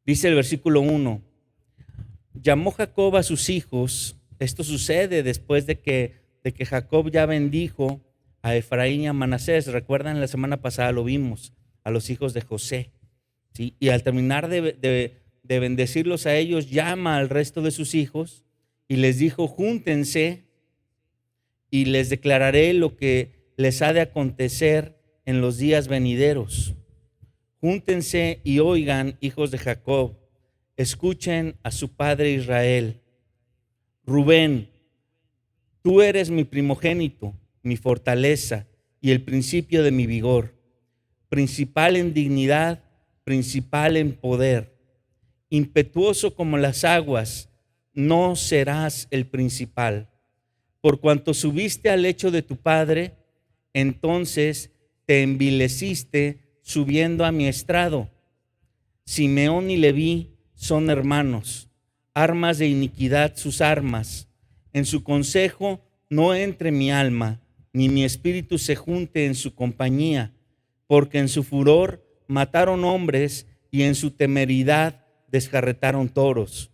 Dice el versículo 1, llamó Jacob a sus hijos. Esto sucede después de que Jacob ya bendijo a Efraín y a Manasés. Recuerdan, la semana pasada lo vimos, a los hijos de José, ¿sí? Y al terminar de bendecirlos a ellos, llama al resto de sus hijos y les dijo: júntense y les declararé lo que les ha de acontecer en los días venideros. Júntense y oigan, hijos de Jacob, escuchen a su padre Israel. Rubén, tú eres mi primogénito, mi fortaleza y el principio de mi vigor, principal en dignidad, principal en poder, impetuoso como las aguas, no serás el principal. Por cuanto subiste al lecho de tu padre, entonces te envileciste subiendo a mi estrado. Simeón y Leví son hermanos, armas de iniquidad sus armas. En su consejo no entre mi alma, ni mi espíritu se junte en su compañía, porque en su furor mataron hombres y en su temeridad descarretaron toros.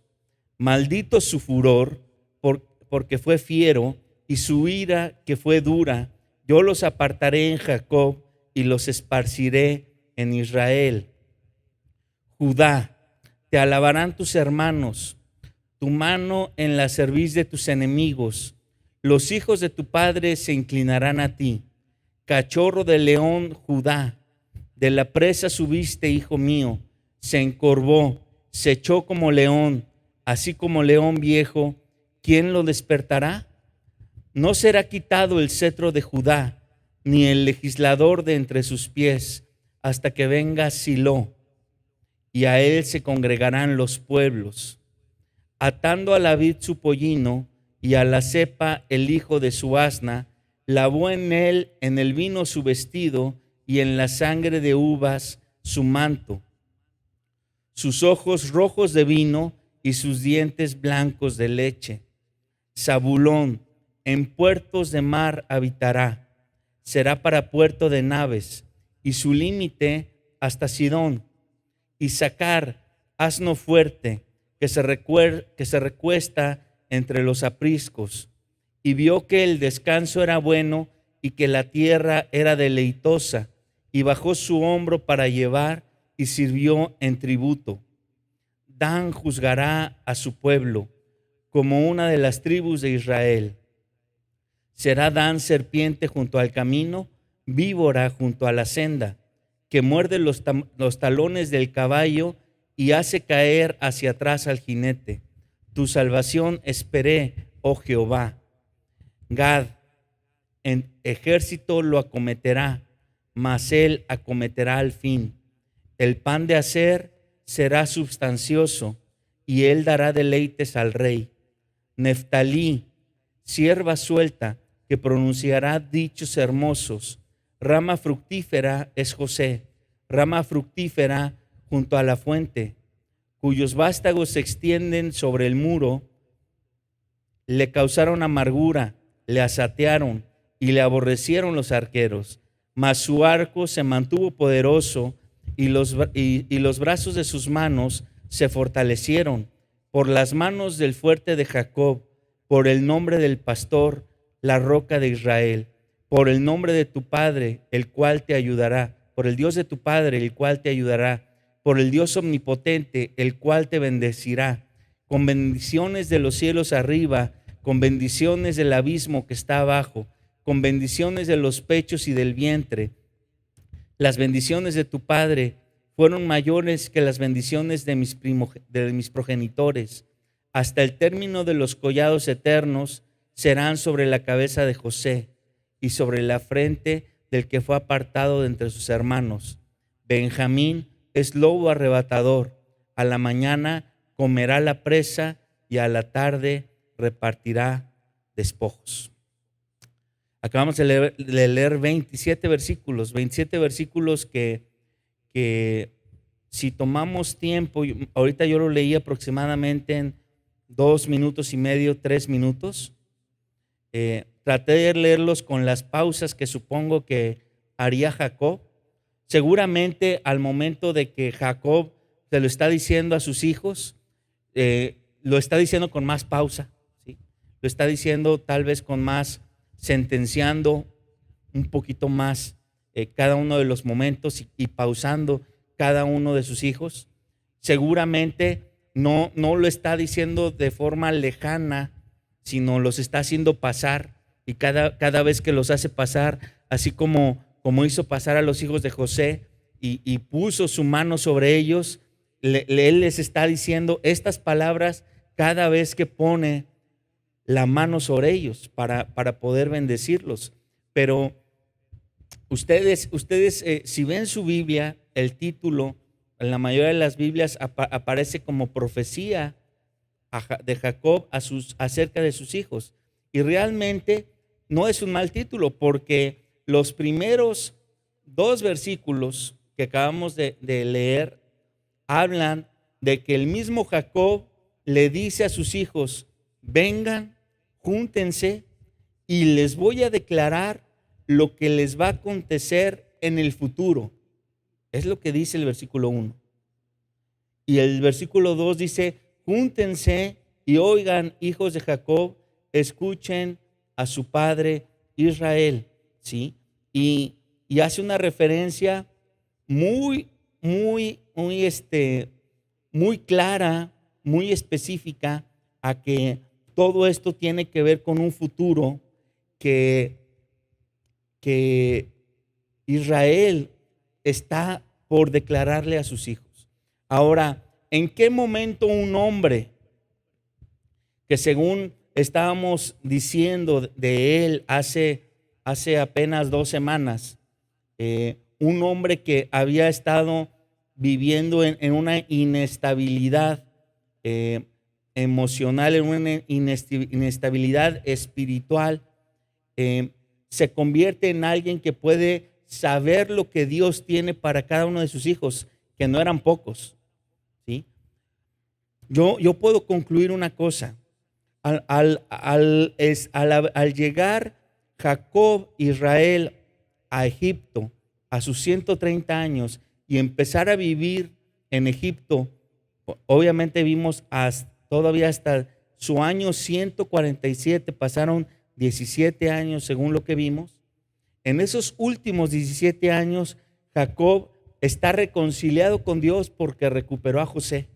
Maldito su furor, porque fue fiero, y su ira que fue dura. Yo los apartaré en Jacob y los esparciré en Israel. Judá, te alabarán tus hermanos, tu mano en la cerviz de tus enemigos. Los hijos de tu padre se inclinarán a ti. Cachorro de león, Judá, de la presa subiste, hijo mío. Se encorvó, se echó como león, así como león viejo. ¿Quién lo despertará? No será quitado el cetro de Judá, ni el legislador de entre sus pies, hasta que venga Silo, y a él se congregarán los pueblos. Atando a la vid su pollino, y a la cepa el hijo de su asna, lavó en él en el vino su vestido, y en la sangre de uvas su manto. Sus ojos rojos de vino, y sus dientes blancos de leche. Zabulón, en puertos de mar habitará, será para puerto de naves, y su límite hasta Sidón. Issacar, asno fuerte, que se recuesta entre los apriscos, y vio que el descanso era bueno y que la tierra era deleitosa, y bajó su hombro para llevar y sirvió en tributo. Dan juzgará a su pueblo como una de las tribus de Israel. Será Dan serpiente junto al camino, víbora junto a la senda, que muerde los talones del caballo y hace caer hacia atrás al jinete. Tu salvación esperé, oh Jehová. Gad, en ejército lo acometerá, mas él acometerá al fin. El pan de hacer será substancioso, y él dará deleites al rey. Neftalí, sierva suelta, que pronunciará dichos hermosos. Rama fructífera es José, rama fructífera junto a la fuente, cuyos vástagos se extienden sobre el muro. Le causaron amargura, le asatearon y le aborrecieron los arqueros, mas su arco se mantuvo poderoso y los brazos de sus manos se fortalecieron por las manos del fuerte de Jacob, por el nombre del pastor, la roca de Israel, por el nombre de tu Padre, el cual te ayudará, por el Dios de tu Padre, el cual te ayudará, por el Dios omnipotente, el cual te bendecirá, con bendiciones de los cielos arriba, con bendiciones del abismo que está abajo, con bendiciones de los pechos y del vientre. Las bendiciones de tu Padre fueron mayores que las bendiciones de mis progenitores. Hasta el término de los collados eternos serán sobre la cabeza de José y sobre la frente del que fue apartado de entre sus hermanos. Benjamín es lobo arrebatador. A la mañana comerá la presa y a la tarde repartirá despojos. Acabamos de leer 27 versículos que si tomamos tiempo, ahorita yo lo leí aproximadamente en 2 minutos y medio, 3 minutos. Traté de leerlos con las pausas que supongo que haría Jacob. seguramente al momento de que Jacob se lo está diciendo a sus hijos, lo está diciendo con más pausa, ¿sí? Lo está diciendo tal vez con más, sentenciando un poquito más cada uno de los momentos y pausando cada uno de sus hijos. Seguramente no lo está diciendo de forma lejana, sino los está haciendo pasar, y cada vez que los hace pasar, así como hizo pasar a los hijos de José y puso su mano sobre ellos, él les está diciendo estas palabras cada vez que pone la mano sobre ellos para poder bendecirlos. Pero ustedes si ven su Biblia, el título en la mayoría de las Biblias aparece como profecía de Jacob acerca de sus hijos. Y realmente no es un mal título, porque los primeros 2 versículos que acabamos de leer hablan de que el mismo Jacob le dice a sus hijos: vengan, júntense y les voy a declarar lo que les va a acontecer en el futuro. Es lo que dice el versículo 1. Y el versículo 2 dice: júntense y oigan, hijos de Jacob, escuchen a su padre Israel, ¿sí? Y hace una referencia muy clara, muy específica, a que todo esto tiene que ver con un futuro que Israel está por declararle a sus hijos. Ahora, ¿en qué momento un hombre que, según estábamos diciendo de él hace apenas 2 semanas, un hombre que había estado viviendo en una inestabilidad emocional, en una inestabilidad espiritual, se convierte en alguien que puede saber lo que Dios tiene para cada uno de sus hijos, que no eran pocos, ¿sí? Yo puedo concluir una cosa. Al llegar Jacob, Israel, a Egipto a sus 130 años y empezar a vivir en Egipto, obviamente vimos todavía hasta su año 147, pasaron 17 años según lo que vimos. En esos últimos 17 años, Jacob está reconciliado con Dios porque recuperó a José.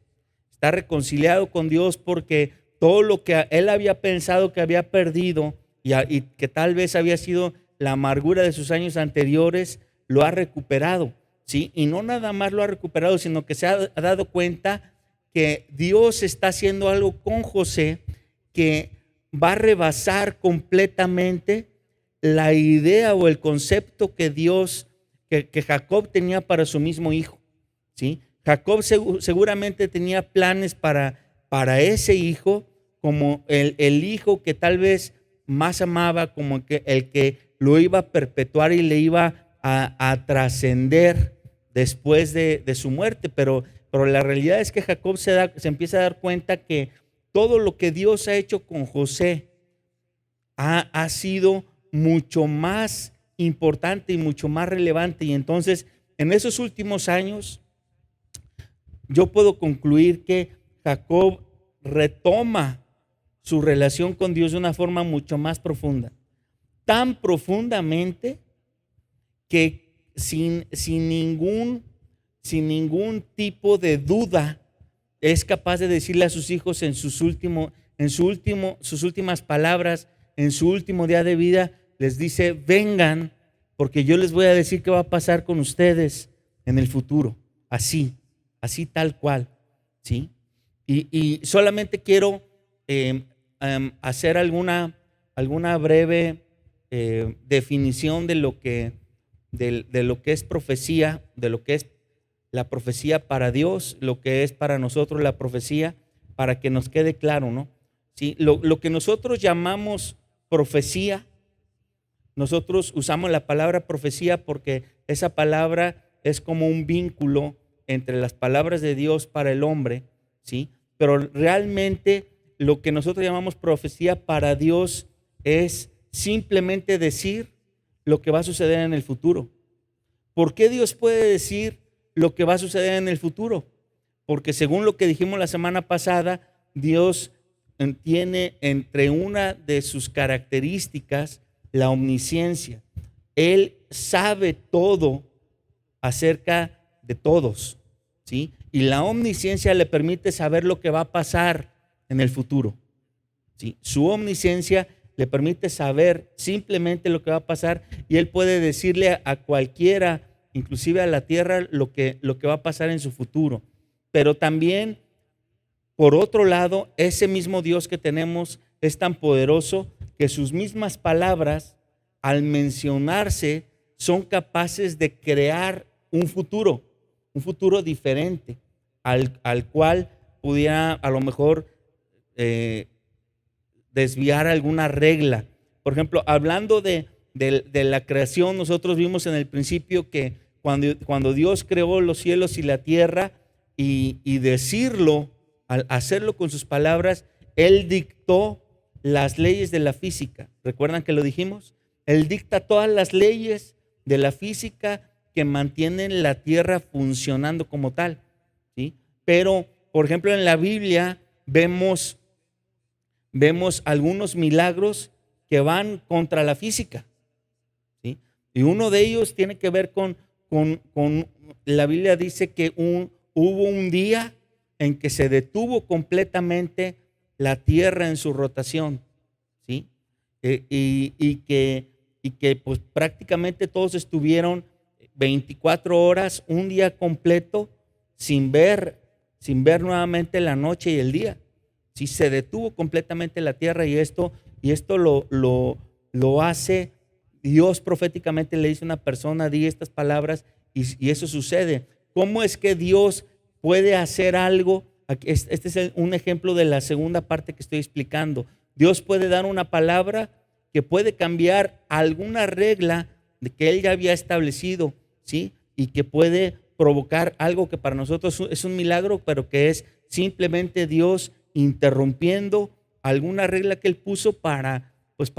Está reconciliado con Dios porque todo lo que él había pensado que había perdido y que tal vez había sido la amargura de sus años anteriores, lo ha recuperado, ¿sí? Y no nada más lo ha recuperado, sino que se ha dado cuenta que Dios está haciendo algo con José que va a rebasar completamente la idea o el concepto que que Jacob tenía para su mismo hijo, ¿sí? Jacob seguramente tenía planes para ese hijo, como el hijo que tal vez más amaba, como el que lo iba a perpetuar y le iba a trascender después de su muerte. Pero la realidad es que Jacob se empieza a dar cuenta que todo lo que Dios ha hecho con José ha sido mucho más importante y mucho más relevante. Y entonces, en esos últimos años, yo puedo concluir que Jacob retoma su relación con Dios de una forma mucho más profunda, tan profundamente que sin ningún tipo de duda es capaz de decirle a sus hijos en sus últimas palabras, en su último día de vida, les dice: vengan, porque yo les voy a decir qué va a pasar con ustedes en el futuro. Así tal cual, ¿sí? Y solamente quiero hacer alguna breve definición de lo que es profecía, de lo que es la profecía para Dios, lo que es para nosotros la profecía, para que nos quede claro, ¿no? ¿Sí? Lo que nosotros llamamos profecía, nosotros usamos la palabra profecía porque esa palabra es como un vínculo entre las palabras de Dios para el hombre, ¿sí? Pero realmente lo que nosotros llamamos profecía para Dios es simplemente decir lo que va a suceder en el futuro. ¿Por qué Dios puede decir lo que va a suceder en el futuro? Porque según lo que dijimos la semana pasada, Dios tiene entre una de sus características la omnisciencia. Él sabe todo acerca de todos, ¿sí? Y la omnisciencia le permite saber lo que va a pasar en el futuro, ¿sí? Su omnisciencia le permite saber simplemente lo que va a pasar, y Él puede decirle a cualquiera, inclusive a la tierra, lo que va a pasar en su futuro. Pero también, por otro lado, ese mismo Dios que tenemos es tan poderoso que sus mismas palabras, al mencionarse, son capaces de crear un futuro diferente al cual pudiera a lo mejor desviar alguna regla. Por ejemplo, hablando de la creación, nosotros vimos en el principio que cuando Dios creó los cielos y la tierra, y decirlo, al hacerlo con sus palabras, Él dictó las leyes de la física. ¿Recuerdan que lo dijimos? Él dicta todas las leyes de la física que mantienen la tierra funcionando como tal, ¿sí? Pero, por ejemplo, en la Biblia vemos algunos milagros que van contra la física, ¿sí? Y uno de ellos tiene que ver con la Biblia dice que hubo un día en que se detuvo completamente la tierra en su rotación, ¿sí? Y que pues prácticamente todos estuvieron 24 horas, un día completo, sin ver nuevamente la noche y el día. Sí, se detuvo completamente la tierra, y esto lo hace Dios proféticamente. Le dice a una persona: di estas palabras, y eso sucede. ¿Cómo es que Dios puede hacer algo? Este es un ejemplo de la segunda parte que estoy explicando. Dios puede dar una palabra que puede cambiar alguna regla de que Él ya había establecido, ¿sí? Y que puede provocar algo que para nosotros es un milagro, pero que es simplemente Dios interrumpiendo alguna regla que Él puso para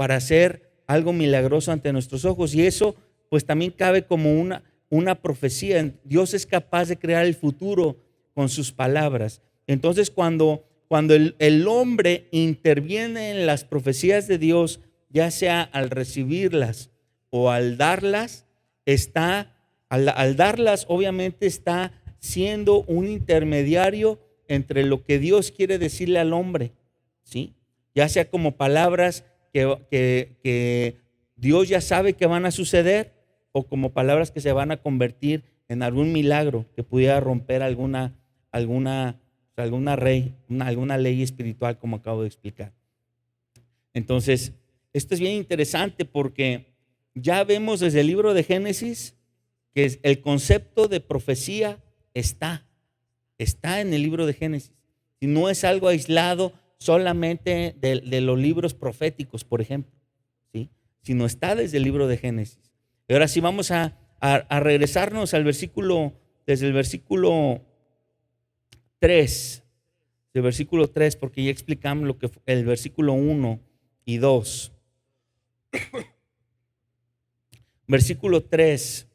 hacer algo milagroso ante nuestros ojos. Y eso pues también cabe como una profecía. Dios es capaz de crear el futuro con sus palabras. Entonces, cuando el hombre interviene en las profecías de Dios, ya sea al recibirlas o al darlas, al darlas obviamente está siendo un intermediario entre lo que Dios quiere decirle al hombre, ¿sí? Ya sea como palabras que Dios ya sabe que van a suceder, o como palabras que se van a convertir en algún milagro que pudiera romper alguna ley espiritual, como acabo de explicar. Entonces, esto es bien interesante porque ya vemos desde el libro de Génesis que el concepto de profecía está en el libro de Génesis. Y no es algo aislado solamente de los libros proféticos, por ejemplo, ¿sí? Sino está desde el libro de Génesis. Y ahora sí vamos a regresarnos al versículo, desde el versículo 3, porque ya explicamos lo que fue el versículo 1 y 2. Versículo 3,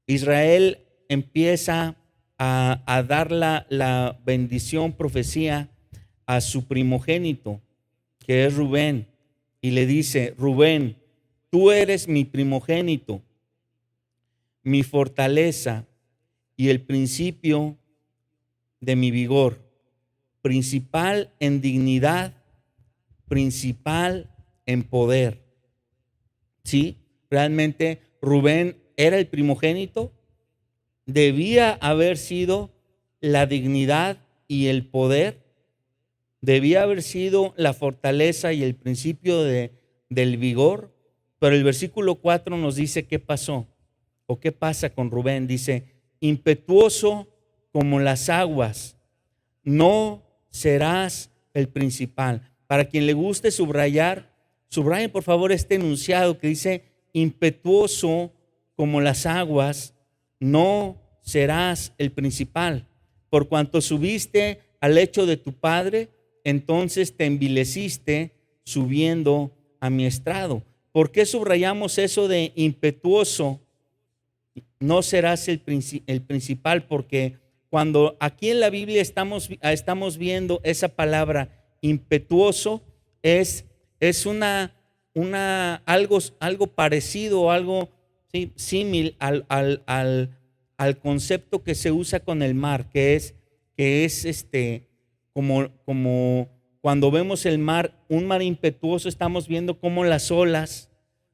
Israel empieza a dar la bendición, profecía a su primogénito, que es Rubén, y le dice: Rubén, tú eres mi primogénito, mi fortaleza y el principio de mi vigor, principal en dignidad, principal en poder. Sí, realmente Rubén era el primogénito, debía haber sido la dignidad y el poder, debía haber sido la fortaleza y el principio del vigor. Pero el versículo 4 nos dice qué pasó o qué pasa con Rubén. Dice: impetuoso como las aguas, no serás el principal. Para quien le guste subrayar, subrayen por favor este enunciado que dice: impetuoso como las aguas, no serás el principal. Por cuanto subiste al lecho de tu padre, entonces te envileciste subiendo a mi estrado. ¿Por qué subrayamos eso de impetuoso No serás el principal, porque cuando aquí en la Biblia estamos viendo esa palabra impetuoso, es algo parecido, algo ¿sí? Símil al concepto que se usa con el mar, que es como cuando vemos el mar, un mar impetuoso, estamos viendo cómo las olas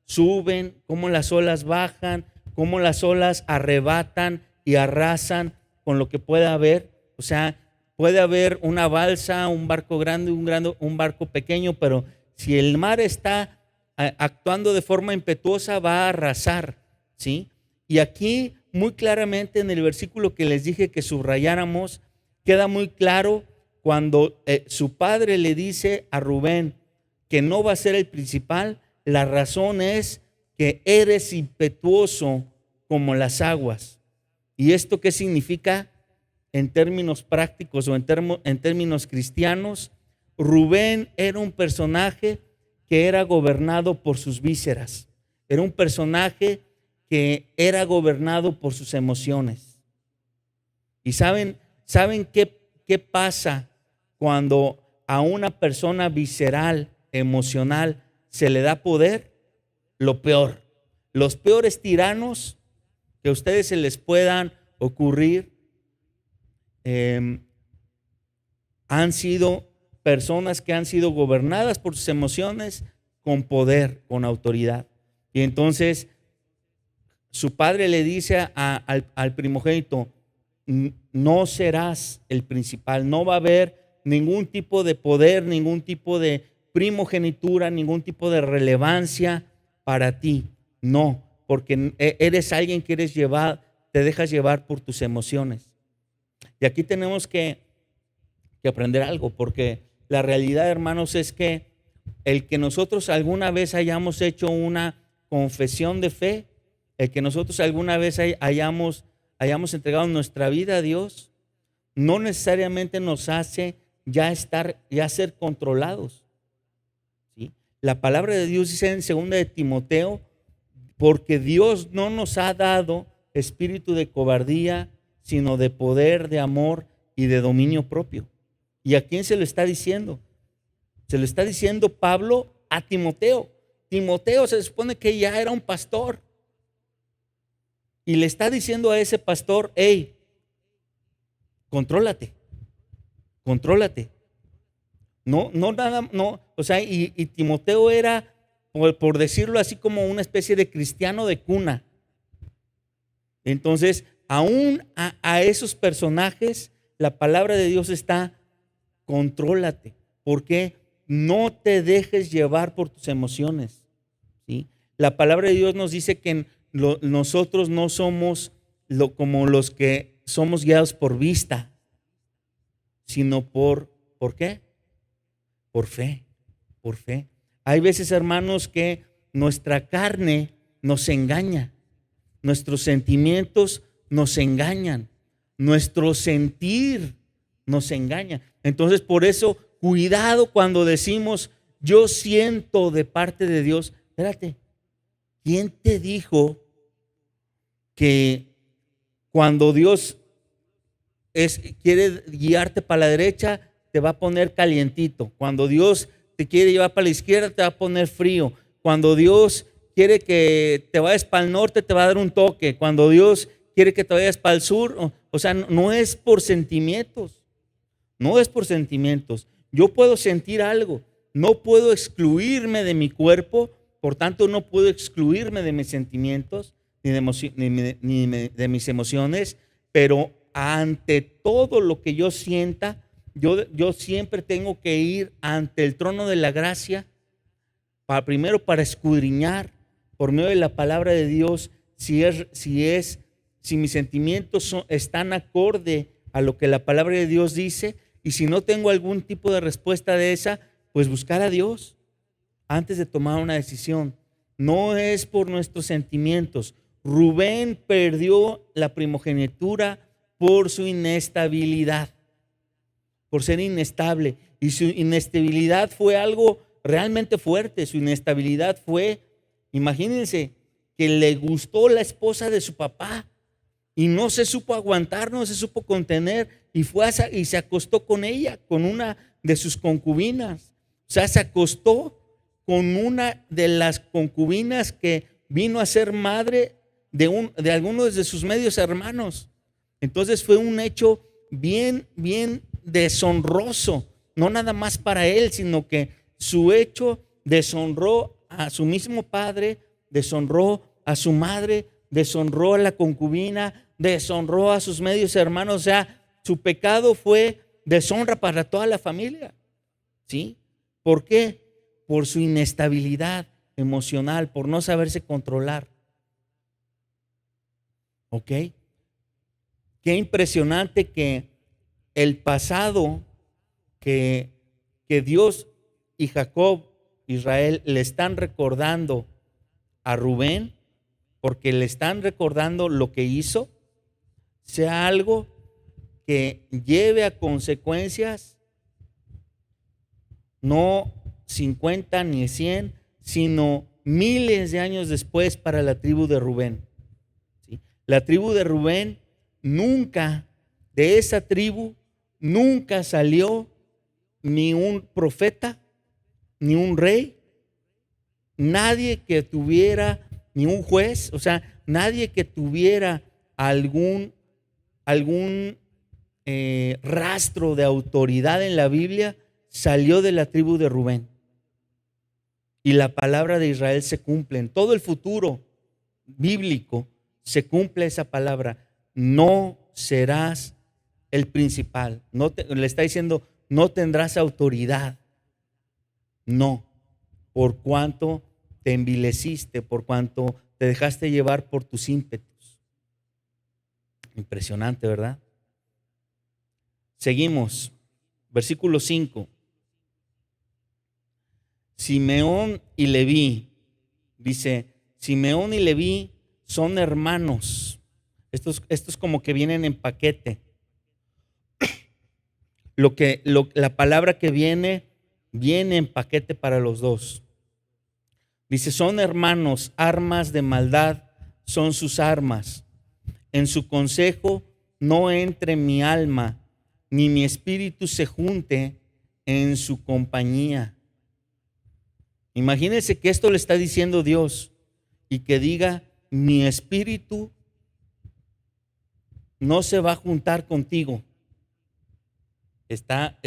suben, cómo las olas bajan, cómo las olas arrebatan y arrasan con lo que pueda haber. O sea, puede haber una balsa, un barco grande, un barco pequeño, pero si el mar está actuando de forma impetuosa, va a arrasar, ¿sí? Y aquí muy claramente en el versículo que les dije que subrayáramos, queda muy claro cuando su padre le dice a Rubén que no va a ser el principal. La razón es que eres impetuoso como las aguas. ¿Y esto qué significa en términos prácticos o en términos cristianos? Rubén era un personaje que era gobernado por sus vísceras. Era un personaje que era gobernado por sus emociones. ¿Y saben qué pasa cuando a una persona visceral, emocional, se le da poder? Lo peor. Los peores tiranos que a ustedes se les puedan ocurrir han sido personas que han sido gobernadas por sus emociones con poder, con autoridad. Y entonces su padre le dice al primogénito: no serás el principal, no va a haber ningún tipo de poder, ningún tipo de primogenitura, ningún tipo de relevancia para ti. No, porque eres alguien que te dejas llevar por tus emociones. Y aquí tenemos que aprender algo, porque la realidad, hermanos, es que el que nosotros alguna vez hayamos hecho una confesión de fe, el que nosotros alguna vez hayamos entregado nuestra vida a Dios, no necesariamente nos hace ya ser controlados, ¿sí? La palabra de Dios dice en 2 de Timoteo: porque Dios no nos ha dado espíritu de cobardía, sino de poder, de amor y de dominio propio. ¿Y a quién se lo está diciendo? Se lo está diciendo Pablo a Timoteo. Timoteo se supone que ya era un pastor. Y le está diciendo a ese pastor: hey, contrólate. No, o sea, y Timoteo era, por decirlo así, como una especie de cristiano de cuna. Entonces, aún a esos personajes, la palabra de Dios está: contrólate. ¿Por qué? No te dejes llevar por tus emociones, ¿sí? La palabra de Dios nos dice que nosotros no somos como los que somos guiados por vista, sino ¿por qué? Por fe. Hay veces, hermanos, que nuestra carne nos engaña, nuestros sentimientos nos engañan, nuestro sentir nos engaña. Entonces, por eso, cuidado cuando decimos: yo siento de parte de Dios. Espérate, ¿quién te dijo que cuando Dios quiere guiarte para la derecha, te va a poner calientito? Cuando Dios te quiere llevar para la izquierda, te va a poner frío. Cuando Dios quiere que te vayas para el norte, te va a dar un toque. Cuando Dios quiere que te vayas para el sur, o sea, no es por sentimientos. No es por sentimientos. Yo puedo sentir algo, no puedo excluirme de mi cuerpo, por tanto no puedo excluirme de mis sentimientos ni de mis emociones, pero ante todo lo que yo sienta, yo siempre tengo que ir ante el trono de la gracia, primero para escudriñar por medio de la palabra de Dios si mis sentimientos están acorde a lo que la palabra de Dios dice. Y si no tengo algún tipo de respuesta de esa, pues buscar a Dios antes de tomar una decisión. No es por nuestros sentimientos. Rubén perdió la primogenitura por su inestabilidad, por ser inestable. Y su inestabilidad fue algo realmente fuerte. Su inestabilidad fue, imagínense, que le gustó la esposa de su papá y no se supo aguantar, no se supo contener y y se acostó con ella, con una de sus concubinas. O sea, se acostó con una de las concubinas que vino a ser madre de algunos de sus medios hermanos. Entonces fue un hecho bien deshonroso, no nada más para él, sino que su hecho deshonró a su mismo padre, deshonró a su madre, deshonró a la concubina, deshonró a sus medios hermanos. O sea, su pecado fue deshonra para toda la familia. ¿Sí? ¿Por qué? Por su inestabilidad emocional, por no saberse controlar. ¿Ok? Qué impresionante que el pasado que Dios y Jacob, Israel, le están recordando a Rubén, porque le están recordando lo que hizo, sea algo que lleve a consecuencias no 50 ni 100, sino miles de años después para la tribu de Rubén. ¿Sí? La tribu de Rubén de esa tribu, nunca salió ni un profeta, ni un rey, nadie que tuviera, ni un juez, o sea, nadie que tuviera algún rastro de autoridad en la Biblia salió de la tribu de Rubén. Y la palabra de Israel se cumple. En todo el futuro bíblico se cumple esa palabra. No serás el principal. Le está diciendo, no tendrás autoridad. No, por cuanto te envileciste, por cuanto te dejaste llevar por tus ímpetus. Impresionante, ¿verdad? Seguimos. Versículo 5. Simeón y Leví, dice, Simeón y Leví son hermanos. Estos como que vienen en paquete. La palabra que viene en paquete para los dos. Dice, son hermanos, armas de maldad son sus armas. En su consejo no entre mi alma, ni mi espíritu se junte en su compañía. Imagínense que esto le está diciendo Dios y que diga, mi espíritu no se va a juntar contigo. Está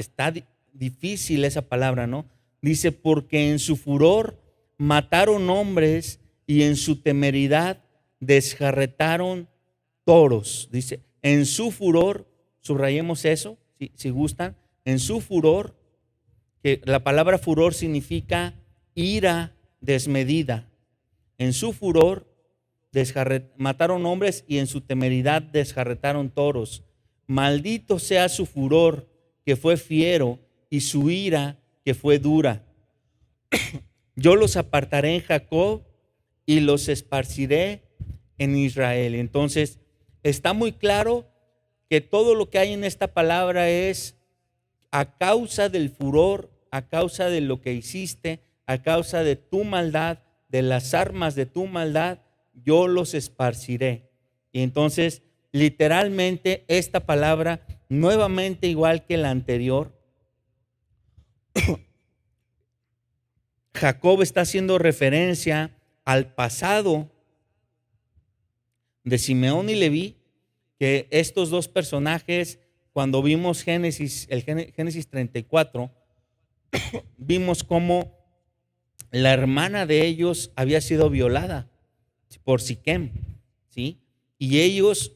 difícil esa palabra, ¿no? Dice, porque en su furor mataron hombres y en su temeridad desjarretaron toros. Dice, en su furor, subrayemos eso, si gustan, en su furor, que la palabra furor significa ira desmedida. En su furor mataron hombres y en su temeridad desjarretaron toros. Maldito sea su furor, que fue fiero, y su ira, que fue dura. Yo los apartaré en Jacob y los esparciré en Israel. Entonces, está muy claro que todo lo que hay en esta palabra es a causa del furor, a causa de lo que hiciste, a causa de tu maldad, de las armas de tu maldad, yo los esparciré. Y entonces, literalmente, esta palabra, nuevamente igual que la anterior, Jacob está haciendo referencia al pasado de Simeón y Leví, que estos dos personajes, cuando vimos Génesis 34, vimos cómo la hermana de ellos había sido violada por Siquem, ¿sí? Y ellos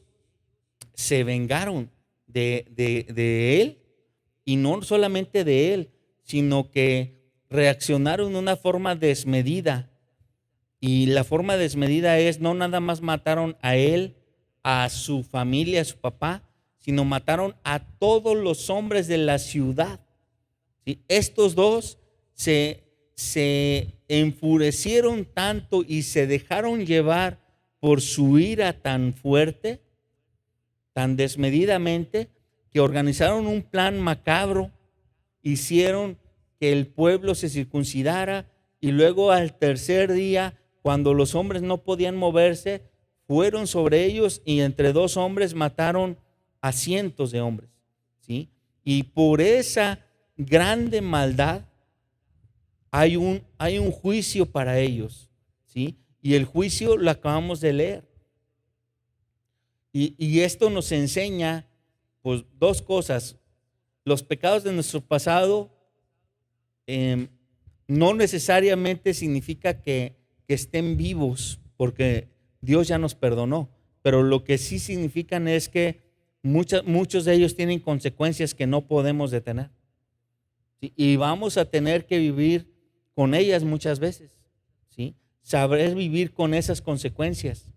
se vengaron de él, y no solamente de él, sino que reaccionaron de una forma desmedida. Y la forma desmedida es, no nada más mataron a él, a su familia, a su papá, sino mataron a todos los hombres de la ciudad. ¿Sí? Estos dos se enfurecieron tanto y se dejaron llevar por su ira tan fuerte, tan desmedidamente, que organizaron un plan macabro, hicieron que el pueblo se circuncidara y luego al tercer día cuando los hombres no podían moverse, fueron sobre ellos y entre 2 hombres mataron a cientos de hombres, ¿sí? Y por esa grande maldad hay un juicio para ellos, ¿sí? Y el juicio lo acabamos de leer. Y esto nos enseña, pues, 2 cosas. Los pecados de nuestro pasado no necesariamente significa que estén vivos, porque Dios ya nos perdonó, pero lo que sí significan es que muchos de ellos tienen consecuencias que no podemos detener, ¿sí? Y vamos a tener que vivir con ellas muchas veces, ¿sí? Saber vivir con esas consecuencias,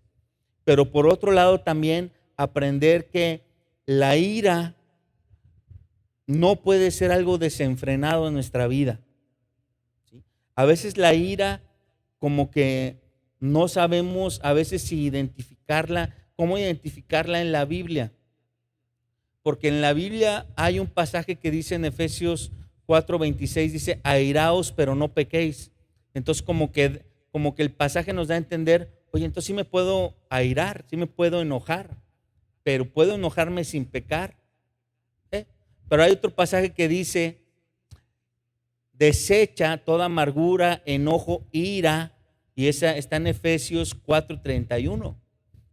pero por otro lado también aprender que la ira no puede ser algo desenfrenado en nuestra vida, ¿sí? A veces la ira como que no sabemos a veces si identificarla, cómo identificarla en la Biblia. Porque en la Biblia hay un pasaje que dice en Efesios 4:26, dice, airaos pero no pequéis. Entonces como que el pasaje nos da a entender, oye, entonces sí me puedo airar, sí me puedo enojar, pero puedo enojarme sin pecar. Pero hay otro pasaje que dice, desecha toda amargura, enojo, ira, y esa está en Efesios 4:31. O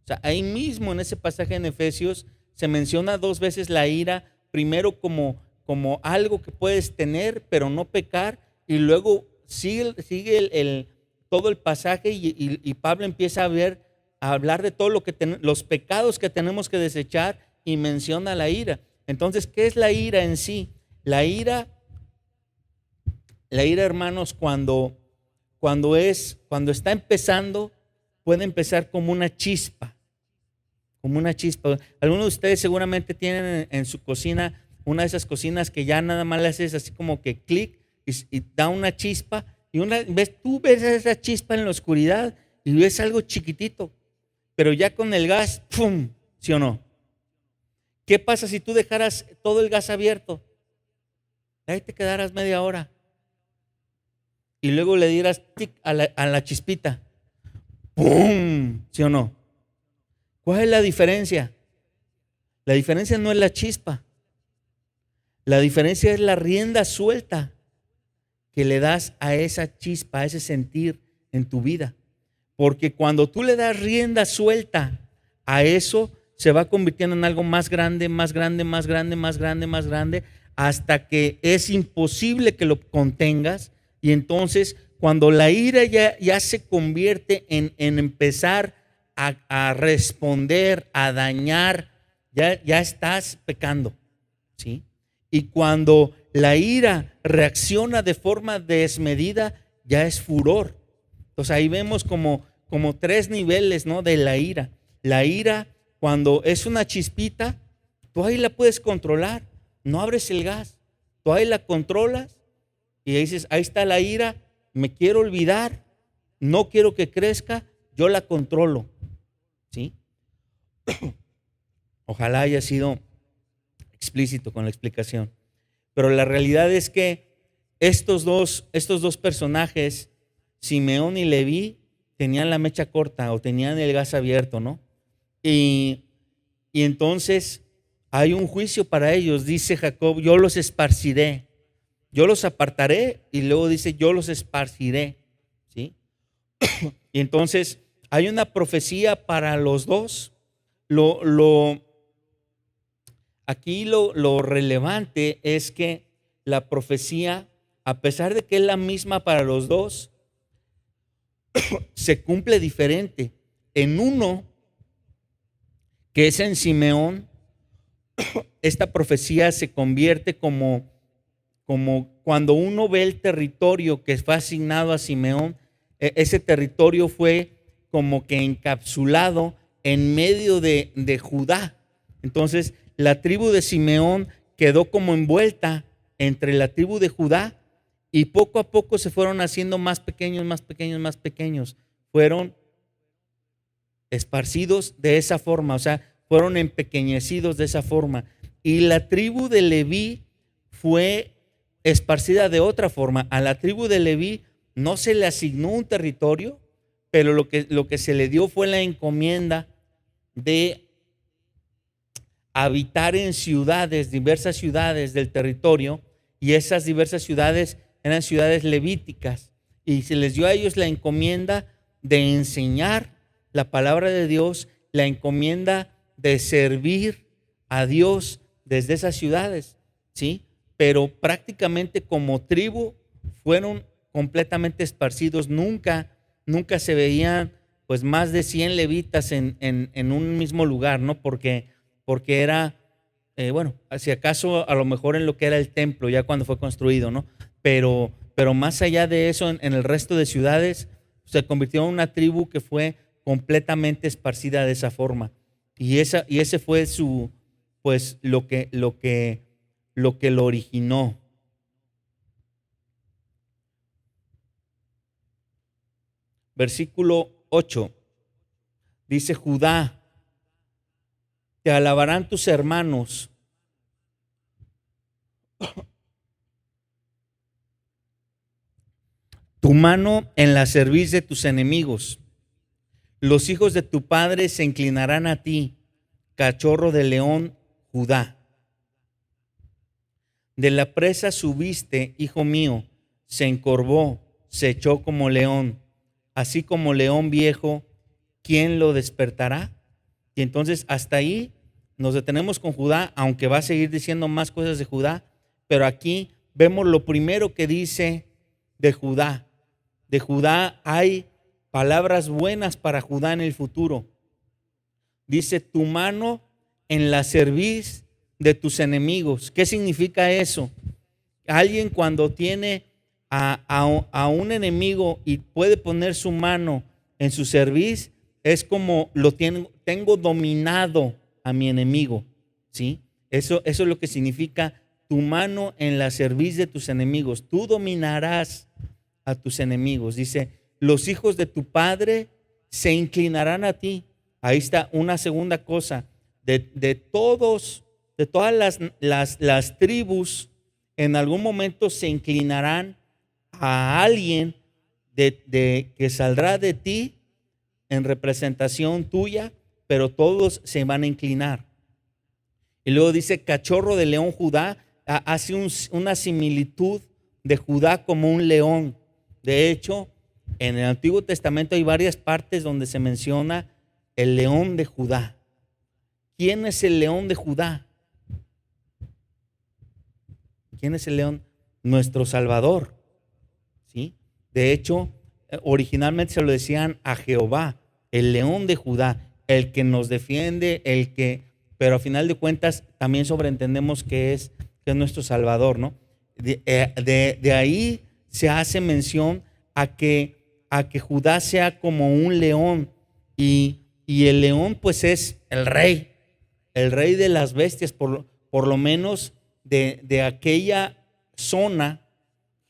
sea, ahí mismo en ese pasaje en Efesios se menciona 2 veces la ira, primero como algo que puedes tener pero no pecar, y luego sigue todo el pasaje y Pablo empieza a hablar de todo los pecados que tenemos que desechar y menciona la ira. Entonces, ¿qué es la ira en sí? La ira, hermanos, cuando está empezando, puede empezar como una chispa. Como una chispa. Algunos de ustedes seguramente tienen en su cocina una de esas cocinas que ya nada más le haces así como que clic y da una chispa. Y tú ves esa chispa en la oscuridad y ves algo chiquitito. Pero ya con el gas, ¡pum! ¿Sí o no? ¿Qué pasa si tú dejaras todo el gas abierto? Ahí te quedaras media hora. Y luego le dieras tic a la chispita. ¡Pum! ¿Sí o no? ¿Cuál es la diferencia? La diferencia no es la chispa. La diferencia es la rienda suelta que le das a esa chispa, a ese sentir en tu vida. Porque cuando tú le das rienda suelta a eso, se va convirtiendo en algo más grande, más grande, más grande, más grande, más grande, hasta que es imposible que lo contengas. Y entonces, cuando la ira ya se convierte en empezar a responder, a dañar, ya estás pecando, ¿sí? Y cuando la ira reacciona de forma desmedida, ya es furor. Entonces ahí vemos como 3 niveles, ¿no?, de la ira. La ira, cuando es una chispita, tú ahí la puedes controlar, no abres el gas, tú ahí la controlas y dices, ahí está la ira, me quiero olvidar, no quiero que crezca, yo la controlo, ¿sí? Ojalá haya sido explícito con la explicación. Pero la realidad es que estos dos personajes, Simeón y Leví, tenían la mecha corta o tenían el gas abierto, ¿no? Y entonces hay un juicio para ellos. Dice Jacob, yo los esparciré, yo los apartaré, y luego dice, yo los esparciré, ¿sí? Y entonces hay una profecía para los dos. Aquí lo relevante es que la profecía, a pesar de que es la misma para los dos, se cumple diferente. En uno, que es en Simeón, esta profecía se convierte como cuando uno ve el territorio que fue asignado a Simeón, ese territorio fue como que encapsulado en medio de Judá. Entonces, la tribu de Simeón quedó como envuelta entre la tribu de Judá, y poco a poco se fueron haciendo más pequeños, más pequeños, más pequeños. Fueron esparcidos de esa forma, o sea, fueron empequeñecidos de esa forma. Y la tribu de Leví fue esparcida de otra forma. A la tribu de Leví no se le asignó un territorio, pero lo que se le dio fue la encomienda de habitar en ciudades, diversas ciudades del territorio, y esas diversas ciudades eran ciudades levíticas, y se les dio a ellos la encomienda de enseñar la palabra de Dios, la encomienda de servir a Dios desde esas ciudades, ¿sí? Pero prácticamente como tribu fueron completamente esparcidos. Nunca se veían pues más de 100 levitas en un mismo lugar, ¿no? Porque era, bueno, si acaso a lo mejor en lo que era el templo, ya cuando fue construido, ¿no? Pero más allá de eso, en el resto de ciudades, se convirtió en una tribu que fue completamente esparcida de esa forma. Y ese fue su, pues, lo que lo originó. Versículo 8. Dice Judá: te alabarán tus hermanos. Tu mano en la cerviz de tus enemigos. Los hijos de tu padre se inclinarán a ti, cachorro de león, Judá. De la presa subiste, hijo mío, se encorvó, se echó como león, así como león viejo, ¿quién lo despertará? Y entonces hasta ahí nos detenemos con Judá, aunque va a seguir diciendo más cosas de Judá, pero aquí vemos lo primero que dice de Judá. De Judá hay palabras buenas para Judá en el futuro. Dice: tu mano en la cerviz de tus enemigos. ¿Qué significa eso? Alguien cuando tiene a un enemigo y puede poner su mano en su cerviz, es como tengo dominado a mi enemigo, ¿sí? Eso es lo que significa tu mano en la cerviz de tus enemigos. Tú dominarás a tus enemigos. Dice: los hijos de tu padre se inclinarán a ti. Ahí está una segunda cosa. De todas las tribus, en algún momento se inclinarán a alguien que saldrá de ti en representación tuya, pero todos se van a inclinar. Y luego dice: cachorro de león, Judá. Hace una similitud de Judá como un león. De hecho, en el Antiguo Testamento hay varias partes donde se menciona el león de Judá. ¿Quién es el león de Judá? ¿Quién es el león? Nuestro Salvador, ¿sí? De hecho, originalmente se lo decían a Jehová, el león de Judá, el que nos defiende, pero a final de cuentas también sobreentendemos que es nuestro Salvador, ¿no? De ahí se hace mención a que Judá sea como un león, y el león pues es el rey de las bestias, por lo menos de aquella zona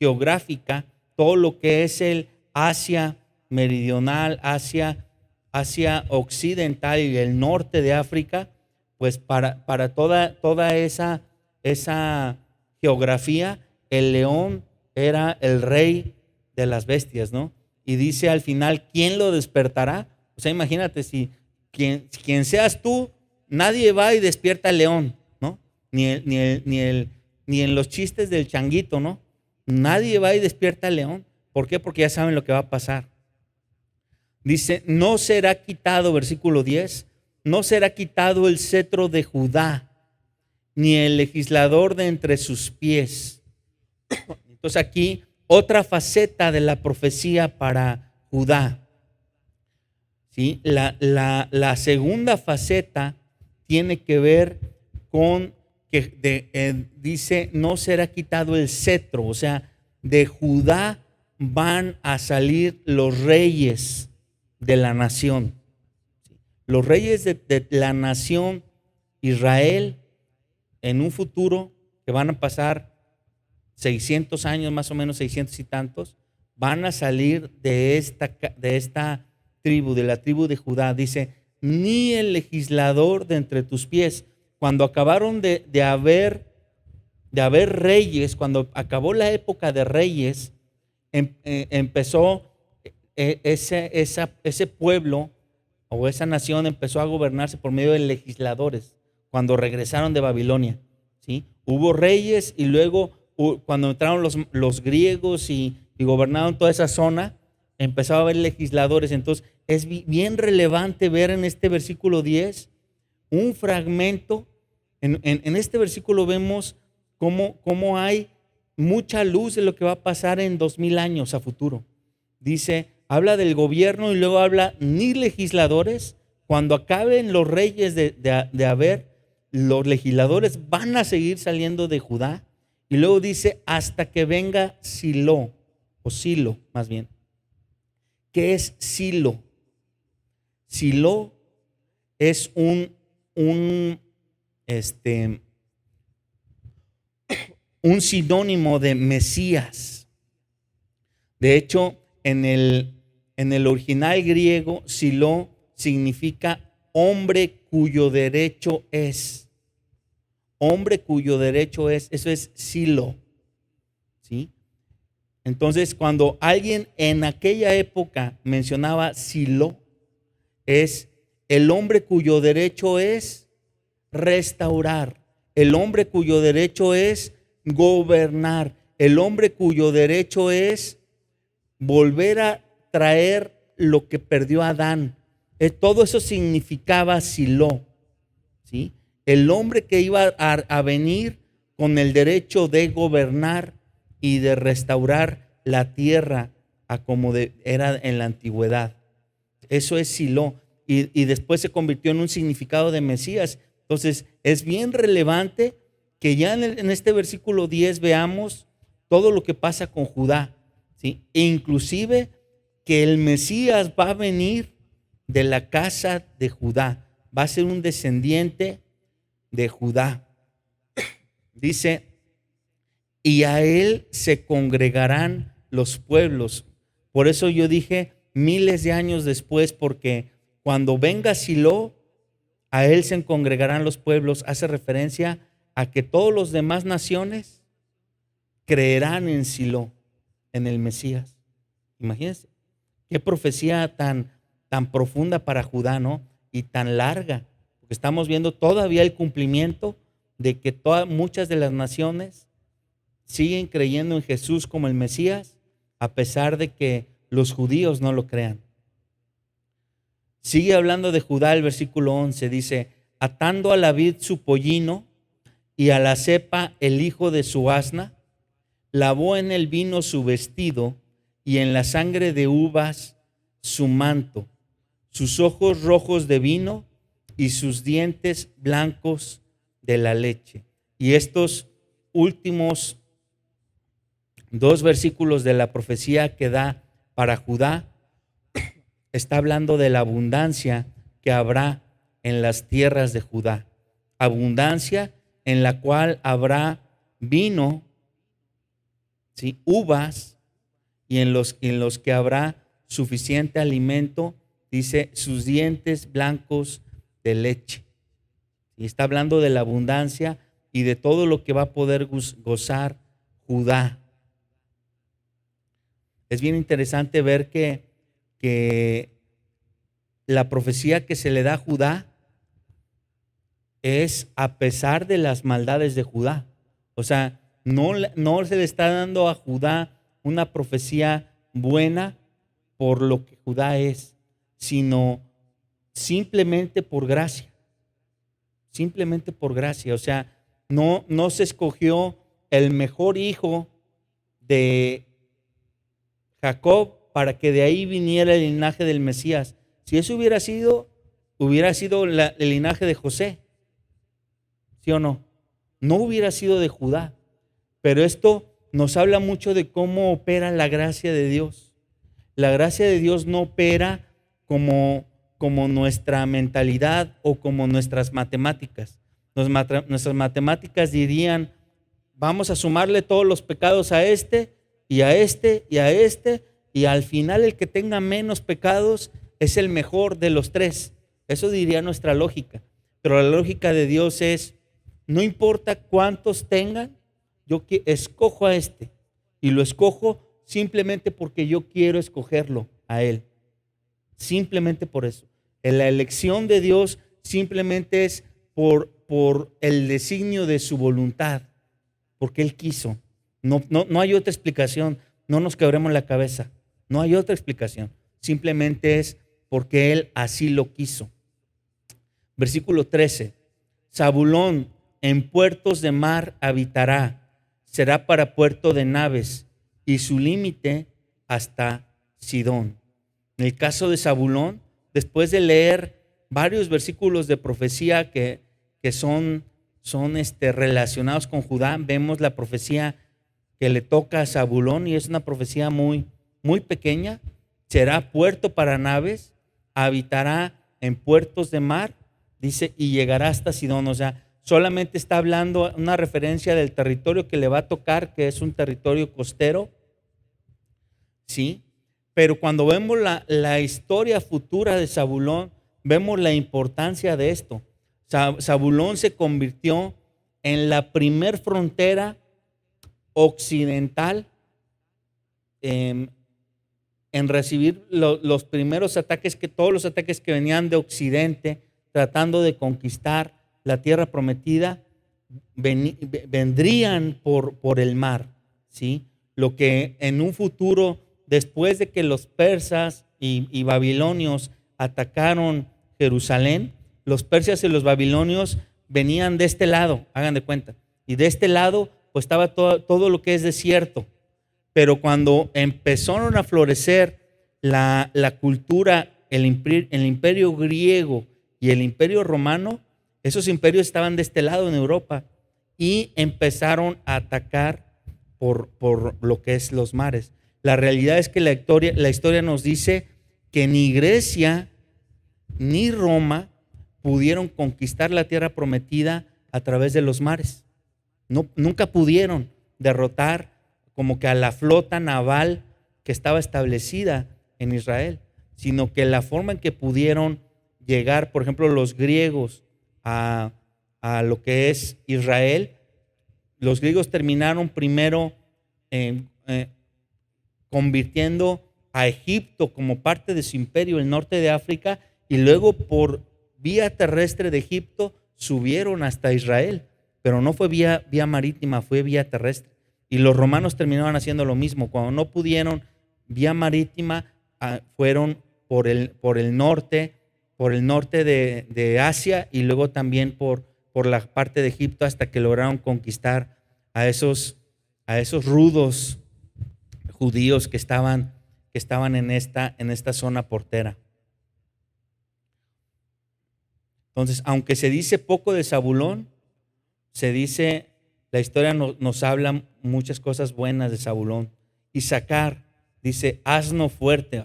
geográfica, todo lo que es el Asia meridional, Asia occidental y el norte de África, pues para toda esa geografía, el león era el rey de las bestias, ¿no? Y dice al final: ¿quién lo despertará? O sea, imagínate, si quien seas tú, nadie va y despierta al león, ¿no? Ni en los chistes del changuito, ¿no? Nadie va y despierta al león. ¿Por qué? Porque ya saben lo que va a pasar. Dice: no será quitado, versículo 10, no será quitado el cetro de Judá, ni el legislador de entre sus pies. Entonces aquí otra faceta de la profecía para Judá, ¿sí? La segunda faceta tiene que ver con que dice: no será quitado el cetro. O sea, de Judá van a salir los reyes de la nación. Los reyes de la nación Israel, en un futuro que van a pasar 600 años, más o menos 600 y tantos, van a salir de esta tribu, de la tribu de Judá. Dice: ni el legislador de entre tus pies. Cuando acabaron de haber reyes, cuando acabó la época de reyes, empezó ese pueblo o esa nación empezó a gobernarse por medio de legisladores cuando regresaron de Babilonia, ¿sí? Hubo reyes y luego cuando entraron los griegos y gobernaron toda esa zona, empezó a haber legisladores. Entonces es bien relevante ver en este versículo 10 un fragmento. En este versículo vemos cómo hay mucha luz de lo que va a pasar en 2000 años a futuro. Dice, habla del gobierno y luego habla ni legisladores. Cuando acaben los reyes de haber, los legisladores van a seguir saliendo de Judá. Y luego dice, hasta que venga Silo, o Silo más bien. ¿Qué es Silo? Silo es un sinónimo de Mesías. De hecho, en el original griego, Silo significa hombre cuyo derecho es. Hombre cuyo derecho es, eso es Silo, ¿sí? Entonces, cuando alguien en aquella época mencionaba Silo, es el hombre cuyo derecho es restaurar, el hombre cuyo derecho es gobernar, el hombre cuyo derecho es volver a traer lo que perdió Adán. Todo eso significaba Silo, ¿sí? El hombre que iba a venir con el derecho de gobernar y de restaurar la tierra a como era en la antigüedad. Eso es Silo. Y después se convirtió en un significado de Mesías. Entonces es bien relevante que ya en este versículo 10 veamos todo lo que pasa con Judá, ¿sí? E inclusive que el Mesías va a venir de la casa de Judá, va a ser un descendiente de Judá. Dice, y a él se congregarán los pueblos. Por eso yo dije miles de años después, porque cuando venga Silo, a él se congregarán los pueblos. Hace referencia a que todos los demás naciones creerán en Silo, en el Mesías. Imagínense, qué profecía tan profunda para Judá, ¿no? Y tan larga, porque estamos viendo todavía el cumplimiento de que muchas de las naciones siguen creyendo en Jesús como el Mesías, a pesar de que los judíos no lo crean. Sigue hablando de Judá el versículo 11, dice, atando a la vid su pollino y a la cepa el hijo de su asna, lavó en el vino su vestido y en la sangre de uvas su manto, sus ojos rojos de vino y sus dientes blancos de la leche. Y estos últimos dos versículos de la profecía que da para Judá está hablando de la abundancia que habrá en las tierras de Judá. Abundancia en la cual habrá vino, ¿sí? Uvas, y en los que habrá suficiente alimento, dice, sus dientes blancos de leche. Y está hablando de la abundancia y de todo lo que va a poder gozar Judá. Es bien interesante ver que la profecía que se le da a Judá es a pesar de las maldades de Judá. O sea, no se le está dando a Judá una profecía buena por lo que Judá es, sino simplemente por gracia. Simplemente por gracia. O sea, no se escogió el mejor hijo de Jacob para que de ahí viniera el linaje del Mesías. Si eso hubiera sido el linaje de José, ¿sí o no? No hubiera sido de Judá. Pero esto nos habla mucho de cómo opera la gracia de Dios. La gracia de Dios no opera como nuestra mentalidad o como nuestras matemáticas. Nuestras matemáticas dirían, vamos a sumarle todos los pecados a este y a este y a este, y al final el que tenga menos pecados es el mejor de los tres. Eso diría nuestra lógica. Pero la lógica de Dios es, no importa cuántos tengan, yo escojo a este y lo escojo simplemente porque yo quiero escogerlo. a él. Simplemente por eso. La elección de Dios simplemente es por el designio de su voluntad, porque Él quiso. No hay otra explicación. No nos quebremos la cabeza. No hay otra explicación. Simplemente es porque Él así lo quiso. Versículo 13. Zabulón en puertos de mar habitará, será para puerto de naves, y su límite hasta Sidón. En el caso de Zabulón, después de leer varios versículos de profecía que son relacionados con Judá, vemos la profecía que le toca a Zabulón, y es una profecía muy, muy pequeña. Será puerto para naves, habitará en puertos de mar, dice, y llegará hasta Sidón. O sea, solamente está hablando una referencia del territorio que le va a tocar, que es un territorio costero, ¿sí? Pero cuando vemos la historia futura de Zabulón, vemos la importancia de esto. Zabulón se convirtió en la primer frontera occidental en recibir los primeros ataques, todos los ataques que venían de occidente, tratando de conquistar la tierra prometida, vendrían por el mar, ¿sí? Lo que en un futuro, después de que los persas y babilonios atacaron Jerusalén, los persas y los babilonios venían de este lado, hagan de cuenta, y de este lado pues estaba todo lo que es desierto. Pero cuando empezaron a florecer la cultura, el imperio griego y el imperio romano, esos imperios estaban de este lado en Europa y empezaron a atacar por lo que es los mares. La realidad es que la historia nos dice que ni Grecia ni Roma pudieron conquistar la tierra prometida a través de los mares. Nunca pudieron derrotar como que a la flota naval que estaba establecida en Israel, sino que la forma en que pudieron llegar, por ejemplo, los griegos a lo que es Israel, los griegos terminaron primero convirtiendo a Egipto como parte de su imperio, el norte de África, y luego por vía terrestre de Egipto subieron hasta Israel, pero no fue vía marítima, fue vía terrestre. Y los romanos terminaron haciendo lo mismo. Cuando no pudieron vía marítima, fueron por el norte de Asia, y luego también por la parte de Egipto, hasta que lograron conquistar a esos rudos judíos que estaban en esta zona portera. Entonces, aunque se dice poco de Zabulón, la historia nos habla muchas cosas buenas de Zabulón. Isaacar dice asno fuerte.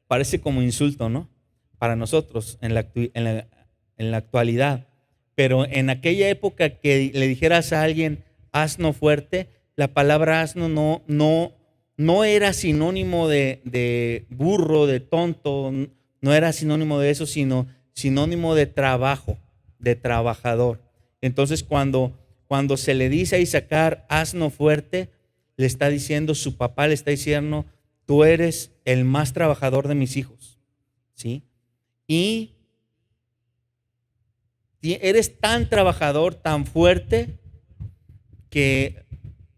Parece como insulto, ¿no? Para nosotros en la actualidad. Pero en aquella época, que le dijeras a alguien asno fuerte, la palabra asno no era sinónimo de burro, de tonto, no era sinónimo de eso, sino sinónimo de trabajo, de trabajador. Entonces, cuando se le dice a Isaacar asno fuerte, le está diciendo, su papá le está diciendo, tú eres el más trabajador de mis hijos, ¿sí? Y eres tan trabajador, tan fuerte, que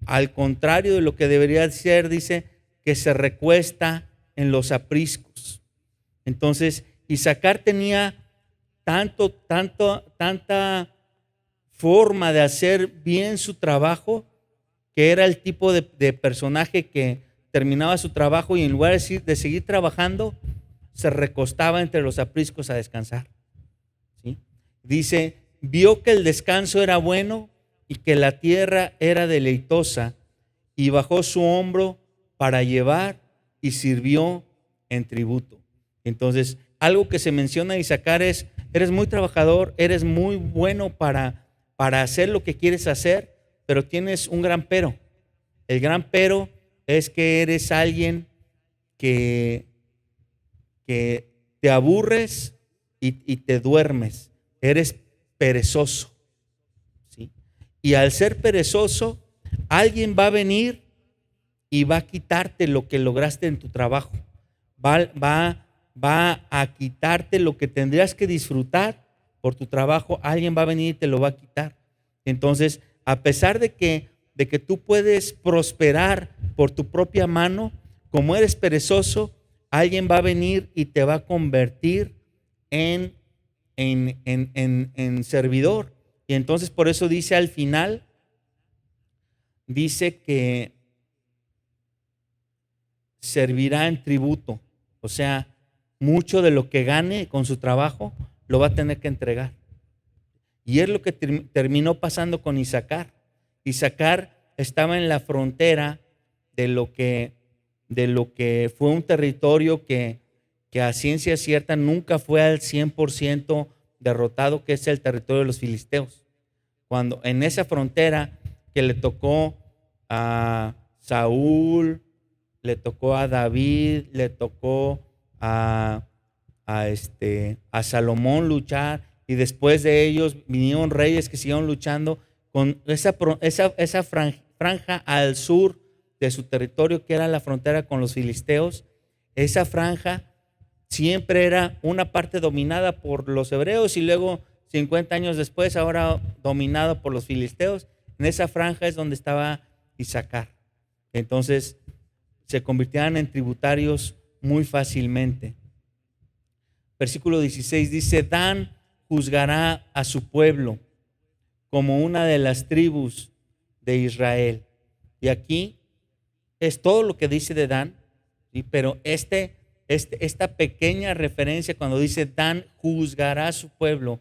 al contrario de lo que debería ser, dice que se recuesta en los apriscos. Entonces, Isaacar tenía tanta forma de hacer bien su trabajo, que era el tipo de personaje que terminaba su trabajo y en lugar de seguir trabajando, se recostaba entre los apriscos a descansar, ¿sí? Dice, vio que el descanso era bueno y que la tierra era deleitosa, y bajó su hombro para llevar y sirvió en tributo. Entonces, algo que se menciona de Isaacar es, eres muy trabajador, eres muy bueno para hacer lo que quieres hacer, pero tienes un gran pero. El gran pero es que eres alguien que te aburres y te duermes. Eres perezoso, ¿sí? Y al ser perezoso, alguien va a venir y va a quitarte lo que lograste en tu trabajo. va a quitarte lo que tendrías que disfrutar por tu trabajo, alguien va a venir y te lo va a quitar. Entonces, a pesar de que tú puedes prosperar por tu propia mano, como eres perezoso, alguien va a venir y te va a convertir en servidor. Y entonces por eso dice al final, dice que servirá en tributo. O sea, mucho de lo que gane con su trabajo lo va a tener que entregar. Y es lo que terminó pasando con Isaacar. Isaacar estaba en la frontera de lo que fue un territorio que a ciencia cierta nunca fue al 100% derrotado, que es el territorio de los filisteos. Cuando en esa frontera que le tocó a Saúl, le tocó a David, le tocó a Salomón luchar, y después de ellos vinieron reyes que siguieron luchando con esa franja al sur de su territorio, que era la frontera con los filisteos. Esa franja siempre era una parte dominada por los hebreos y luego 50 años después ahora dominada por los filisteos. En esa franja es donde estaba Isaacar. Entonces se convirtieron en tributarios muy fácilmente. Versículo 16 dice: Dan juzgará a su pueblo como una de las tribus de Israel. Y aquí es todo lo que dice de Dan, ¿sí? Pero esta pequeña referencia cuando dice Dan juzgará a su pueblo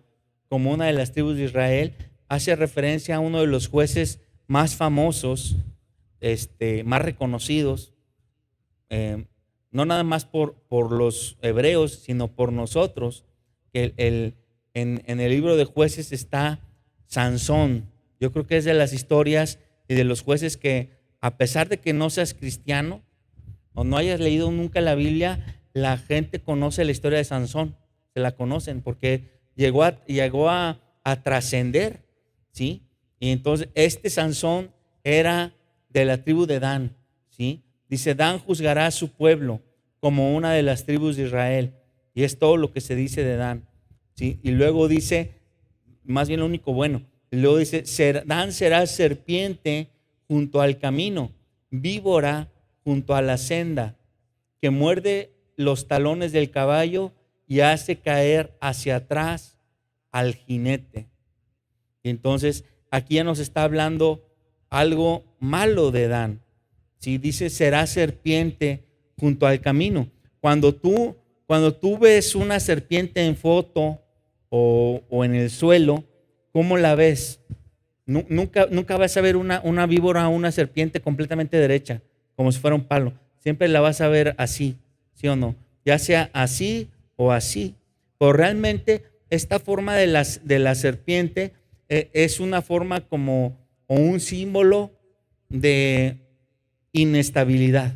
como una de las tribus de Israel, hace referencia a uno de los jueces más famosos, más reconocidos, no nada más por los hebreos, sino por nosotros. En el libro de Jueces está Sansón. Yo creo que es de las historias y de los jueces que, a pesar de que no seas cristiano o no hayas leído nunca la Biblia, la gente conoce la historia de Sansón, se la conocen porque llegó a trascender, ¿sí? Y entonces Sansón era de la tribu de Dan, ¿sí? Dice: Dan juzgará a su pueblo como una de las tribus de Israel. Y es todo lo que se dice de Dan, ¿sí? Y luego dice, más bien lo único bueno, y luego dice: Dan será serpiente junto al camino, víbora junto a la senda, que muerde los talones del caballo y hace caer hacia atrás al jinete. Y entonces aquí ya nos está hablando algo malo de Dan. ¿Sí? Dice: será serpiente junto al camino. Cuando tú ves una serpiente en foto o en el suelo, ¿cómo la ves? Nunca vas a ver una víbora o una serpiente completamente derecha, como si fuera un palo. Siempre la vas a ver así, ¿sí o no? Ya sea así o así. Pero realmente esta forma de la serpiente es una forma como o un símbolo de inestabilidad,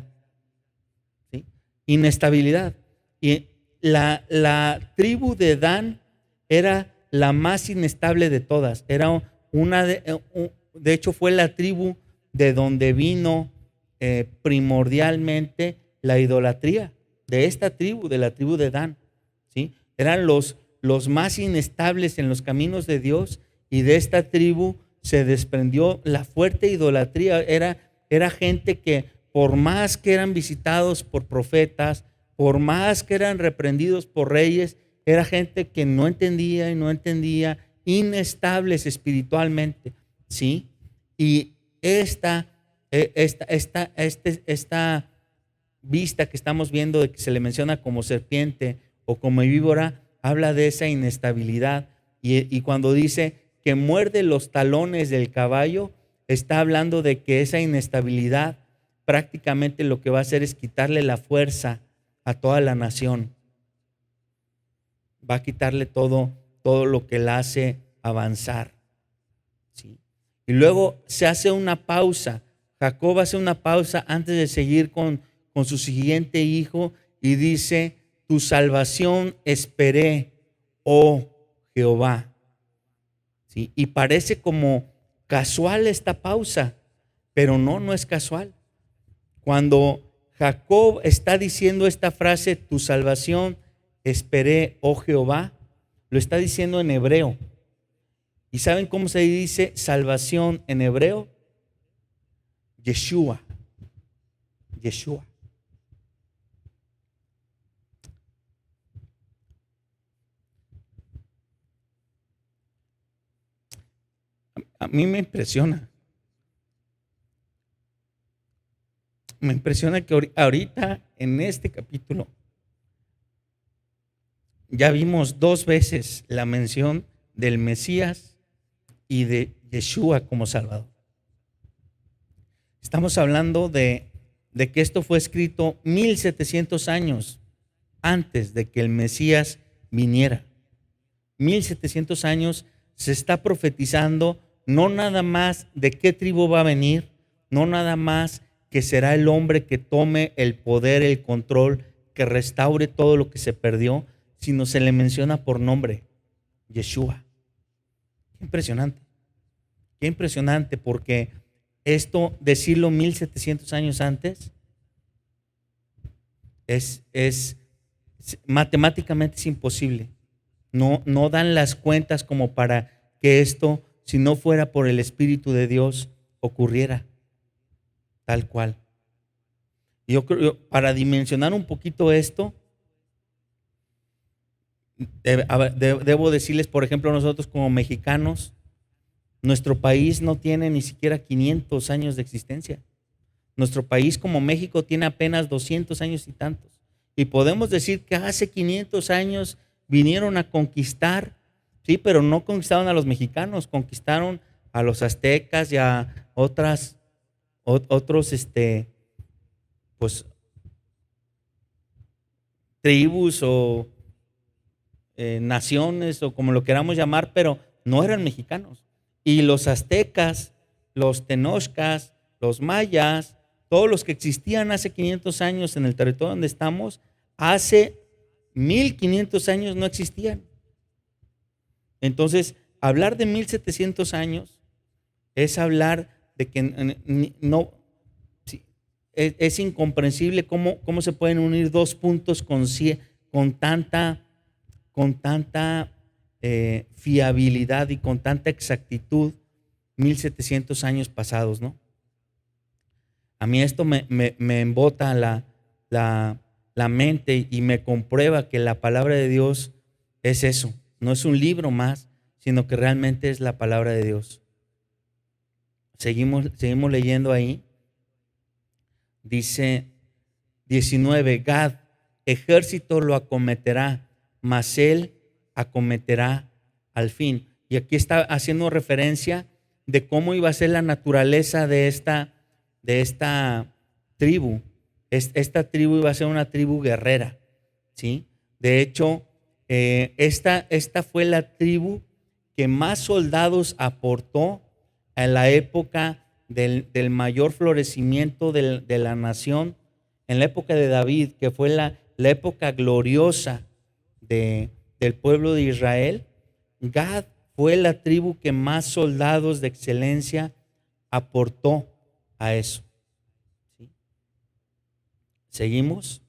¿sí? Inestabilidad. Y la tribu de Dan era la más inestable de todas. Era de hecho fue la tribu de donde vino primordialmente la idolatría, de esta tribu, de la tribu de Dan, ¿sí? Eran los más inestables en los caminos de Dios, y de esta tribu se desprendió la fuerte idolatría. Era gente que, por más que eran visitados por profetas, por más que eran reprendidos por reyes, era gente que no entendía y no entendía, inestables espiritualmente, ¿sí? Y esta vista que estamos viendo, de que se le menciona como serpiente o como víbora, habla de esa inestabilidad. Y cuando dice que muerde los talones del caballo, está hablando de que esa inestabilidad prácticamente lo que va a hacer es quitarle la fuerza a toda la nación. Va a quitarle todo lo que la hace avanzar, ¿sí? Y luego se hace una pausa. Jacob hace una pausa antes de seguir con su siguiente hijo y dice: tu salvación esperé, oh Jehová. ¿Sí? Y parece como casual esta pausa, pero no es casual. Cuando Jacob está diciendo esta frase, tu salvación esperé, oh Jehová. Lo está diciendo en hebreo. ¿Y saben cómo se dice salvación en hebreo? Yeshua. Yeshua. A mí me impresiona. Me impresiona que ahorita en este capítulo ya vimos 2 veces la mención del Mesías y de Yeshua como Salvador. Estamos hablando de que esto fue escrito 1700 años antes de que el Mesías viniera. 1700 años se está profetizando no nada más de qué tribu va a venir, no nada más que será el hombre que tome el poder, el control, que restaure todo lo que se perdió, sino se le menciona por nombre, Yeshua. Qué impresionante, porque esto, decirlo 1700 años antes, es matemáticamente es imposible. No dan las cuentas como para que esto, si no fuera por el Espíritu de Dios, ocurriera tal cual. Yo creo, para dimensionar un poquito esto, debo decirles, por ejemplo, nosotros como mexicanos, nuestro país no tiene ni siquiera 500 años de existencia. Nuestro país como México tiene apenas 200 años y tantos. Y podemos decir que hace 500 años vinieron a conquistar, sí, pero no conquistaron a los mexicanos, conquistaron a los aztecas y a otros, pues, tribus o naciones o como lo queramos llamar, pero no eran mexicanos. Y los aztecas, los tenochcas, los mayas, todos los que existían hace 500 años en el territorio donde estamos, hace 1500 años no existían. Entonces, hablar de 1700 años es hablar de que no, es incomprensible cómo se pueden unir 2 puntos con tanta fiabilidad y con tanta exactitud 1700 años pasados, ¿no? A mí esto me embota la mente y me comprueba que la palabra de Dios es eso, no es un libro más, sino que realmente es la palabra de Dios. Seguimos leyendo ahí. Dice 19, Gad, ejército lo acometerá, mas él acometerá al fin. Y aquí está haciendo referencia de cómo iba a ser la naturaleza de esta tribu. Esta tribu iba a ser una tribu guerrera, ¿sí? De hecho, esta fue la tribu que más soldados aportó en la época del mayor florecimiento de la nación, en la época de David, que fue la época gloriosa del pueblo de Israel. Gad fue la tribu que más soldados de excelencia aportó a eso. ¿Sí? Seguimos.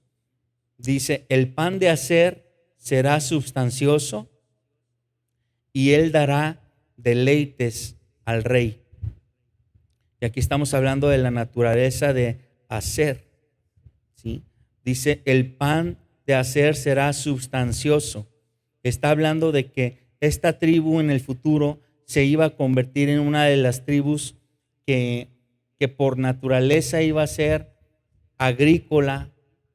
Dice, el pan de Aser será sustancioso y él dará deleites al rey. Y aquí estamos hablando de la naturaleza de Aser, ¿sí? Dice, el pan de Aser será sustancioso. Está hablando de que esta tribu en el futuro se iba a convertir en una de las tribus que por naturaleza iba a ser agrícola,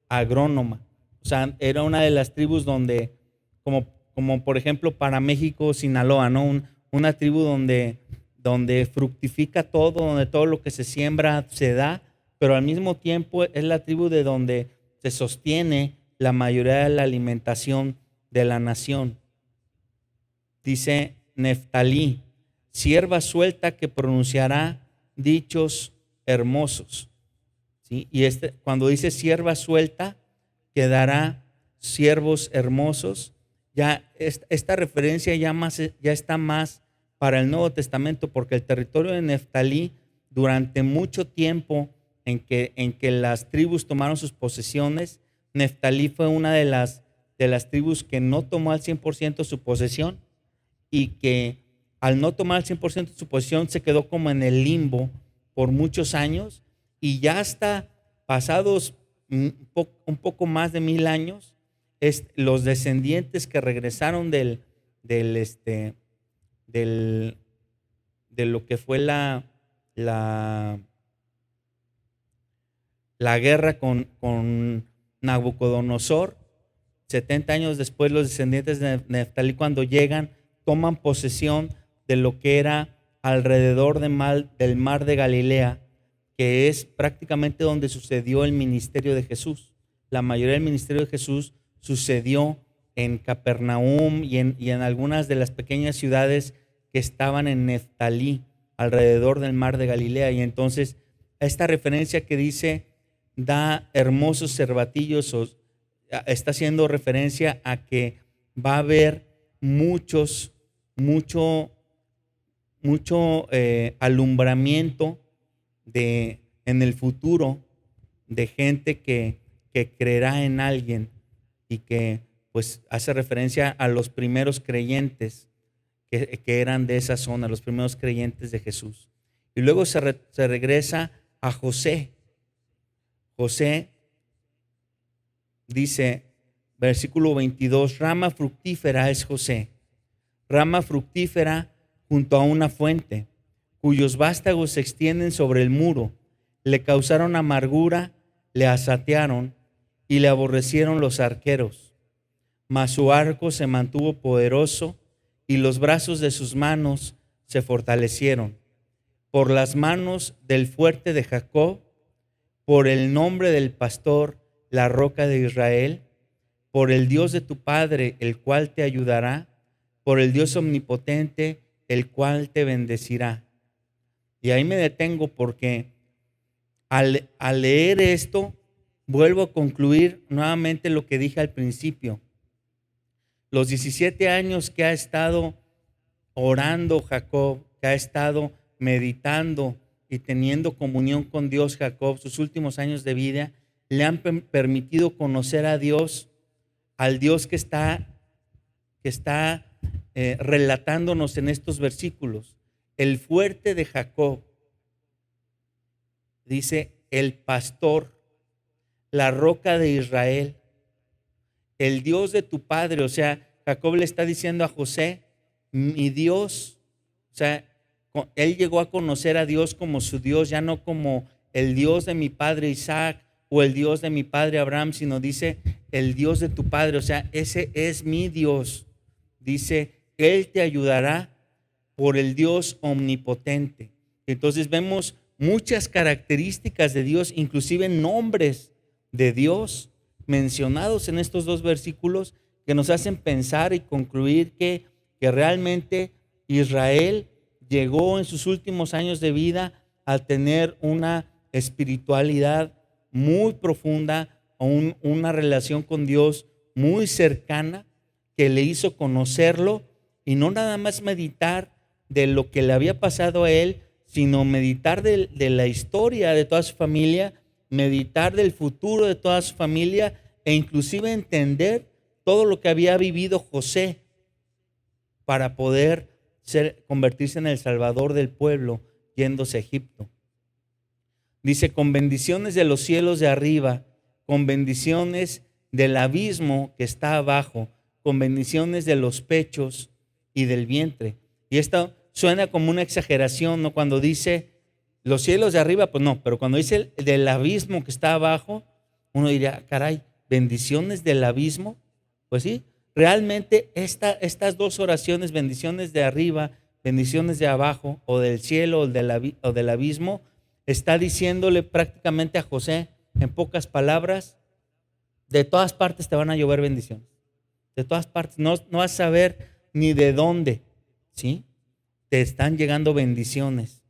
agrónoma. O sea, era una de las tribus donde, como por ejemplo para México, Sinaloa, ¿no? Una tribu donde fructifica todo, donde todo lo que se siembra se da, pero al mismo tiempo es la tribu de donde se sostiene la mayoría de la alimentación de la nación. Dice Neftalí, sierva suelta que pronunciará dichos hermosos. ¿Sí? Y cuando dice sierva suelta, que dará siervos hermosos, ya esta referencia ya está más para el Nuevo Testamento, porque el territorio de Neftalí durante mucho tiempo en que las tribus tomaron sus posesiones. Neftalí fue una de las tribus que no tomó al 100% su posesión, y que al no tomar al 100% su posesión se quedó como en el limbo por muchos años, y ya hasta pasados un poco más de 1000 años, los descendientes que regresaron de lo que fue la guerra con Nabucodonosor. 70 años después, los descendientes de Neftalí, cuando llegan, toman posesión de lo que era alrededor del mar de Galilea, que es prácticamente donde sucedió el ministerio de Jesús. La mayoría del ministerio de Jesús sucedió en Capernaum y en algunas de las pequeñas ciudades que estaban en Neftalí, alrededor del mar de Galilea. Y entonces esta referencia que dice, da hermosos cervatillos, está haciendo referencia a que va a haber mucho alumbramiento en el futuro, de gente que creerá en alguien, y que pues hace referencia a los primeros creyentes que eran de esa zona, los primeros creyentes de Jesús. Y luego se regresa a José. José dice, versículo 22, rama fructífera es José, rama fructífera junto a una fuente, cuyos vástagos se extienden sobre el muro. Le causaron amargura, le asatearon y le aborrecieron los arqueros. Mas su arco se mantuvo poderoso y los brazos de sus manos se fortalecieron. Por las manos del fuerte de Jacob, por el nombre del pastor, la roca de Israel, por el Dios de tu padre, el cual te ayudará, por el Dios omnipotente, el cual te bendecirá. Y ahí me detengo porque al leer esto, vuelvo a concluir nuevamente lo que dije al principio. Los 17 años que ha estado orando Jacob, que ha estado meditando y teniendo comunión con Dios Jacob, sus últimos años de vida, le han permitido conocer a Dios, al Dios que está relatándonos en estos versículos. El fuerte de Jacob, dice el pastor, la roca de Israel, el Dios de tu padre. O sea, Jacob le está diciendo a José, mi Dios. O sea, él llegó a conocer a Dios como su Dios, ya no como el Dios de mi padre Isaac o el Dios de mi padre Abraham, sino dice el Dios de tu padre. O sea, ese es mi Dios. Dice, Él te ayudará por el Dios omnipotente. Entonces vemos muchas características de Dios, inclusive nombres de Dios mencionados en estos dos versículos, que nos hacen pensar y concluir que realmente Israel llegó en sus últimos años de vida a tener una espiritualidad muy profunda, una relación con Dios muy cercana, que le hizo conocerlo, y no nada más meditar de lo que le había pasado a él, sino meditar de la historia de toda su familia, meditar del futuro de toda su familia, e inclusive entender todo lo que había vivido José para poder convertirse en el salvador del pueblo, yéndose a Egipto. Dice, con bendiciones de los cielos de arriba, con bendiciones del abismo que está abajo, con bendiciones de los pechos y del vientre. Y esto suena como una exageración, ¿no? Cuando dice los cielos de arriba, pues no, pero cuando dice del abismo que está abajo, uno diría, caray, bendiciones del abismo. Pues sí, realmente estas dos oraciones, bendiciones de arriba, bendiciones de abajo, o del cielo o del abismo, está diciéndole prácticamente a José, en pocas palabras, de todas partes te van a llover bendiciones. De todas partes, no vas a saber ni de dónde, ¿sí? Te están llegando bendiciones.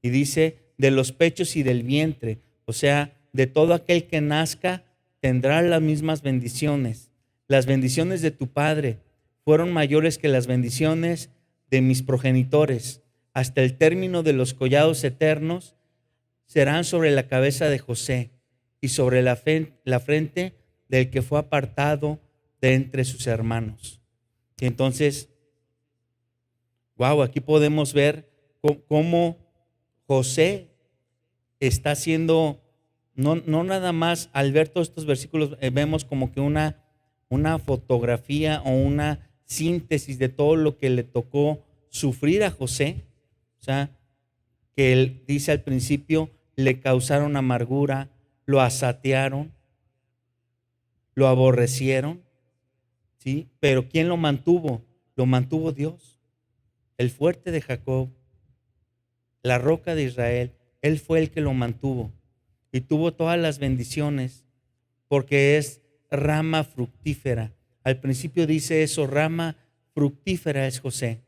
Y dice, de los pechos y del vientre, o sea, de todo aquel que nazca tendrá las mismas bendiciones. Las bendiciones de tu padre fueron mayores que las bendiciones de mis progenitores. Hasta el término de los collados eternos serán sobre la cabeza de José y sobre la frente del que fue apartado de entre sus hermanos. Y entonces, wow, aquí podemos ver cómo José está haciendo, no nada más al ver todos estos versículos, vemos como que una fotografía o una síntesis de todo lo que le tocó sufrir a José. O sea, que él dice al principio, le causaron amargura, lo asatearon, lo aborrecieron, ¿sí? Pero ¿quién lo mantuvo? Lo mantuvo Dios, el fuerte de Jacob, la roca de Israel. Él fue el que lo mantuvo y tuvo todas las bendiciones porque es rama fructífera. Al principio dice eso, rama fructífera es José,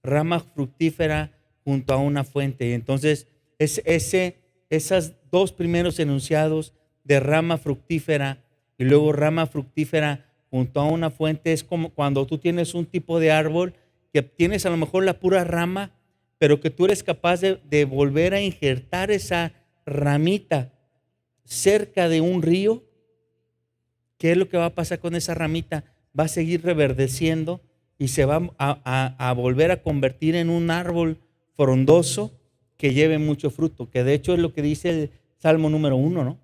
rama fructífera junto a una fuente. Y entonces esas dos primeros enunciados de rama fructífera y luego rama fructífera junto a una fuente es como cuando tú tienes un tipo de árbol que tienes a lo mejor la pura rama, pero que tú eres capaz de volver a injertar esa ramita cerca de un río. ¿Qué es lo que va a pasar con esa ramita? Va a seguir reverdeciendo y se va a volver a convertir en un árbol frondoso que lleve mucho fruto, que de hecho es lo que dice el Salmo número 1, ¿no?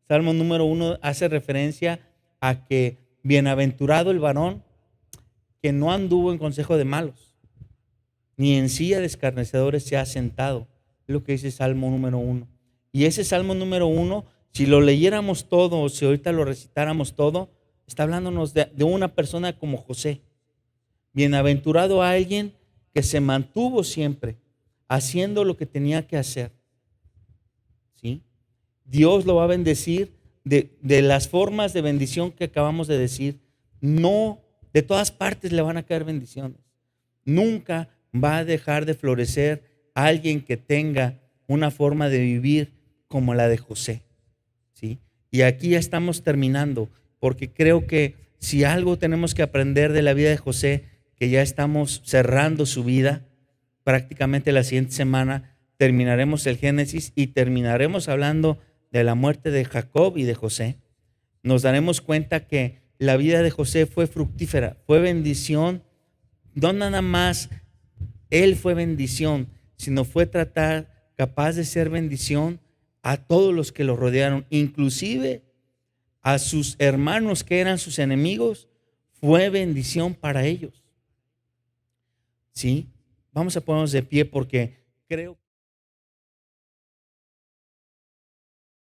Salmo número 1 hace referencia a que bienaventurado el varón que no anduvo en consejo de malos, ni en silla de escarnecedores se ha sentado. Es lo que dice Salmo número 1. Y ese Salmo número 1, si lo leyéramos todo, o si ahorita lo recitáramos todo, está hablándonos de una persona como José. Bienaventurado a alguien que se mantuvo siempre haciendo lo que tenía que hacer. ¿Sí? Dios lo va a bendecir de las formas de bendición que acabamos de decir. No, de todas partes le van a caer bendiciones. Nunca va a dejar de florecer alguien que tenga una forma de vivir como la de José. ¿Sí? Y aquí ya estamos terminando, porque creo que si algo tenemos que aprender de la vida de José, que ya estamos cerrando su vida, prácticamente la siguiente semana terminaremos el Génesis y terminaremos hablando de la muerte de Jacob y de José. Nos daremos cuenta que la vida de José fue fructífera, fue bendición. No nada más él fue bendición, sino fue capaz de ser bendición a todos los que lo rodearon, inclusive a sus hermanos que eran sus enemigos, fue bendición para ellos. ¿Sí? Vamos a ponernos de pie porque creo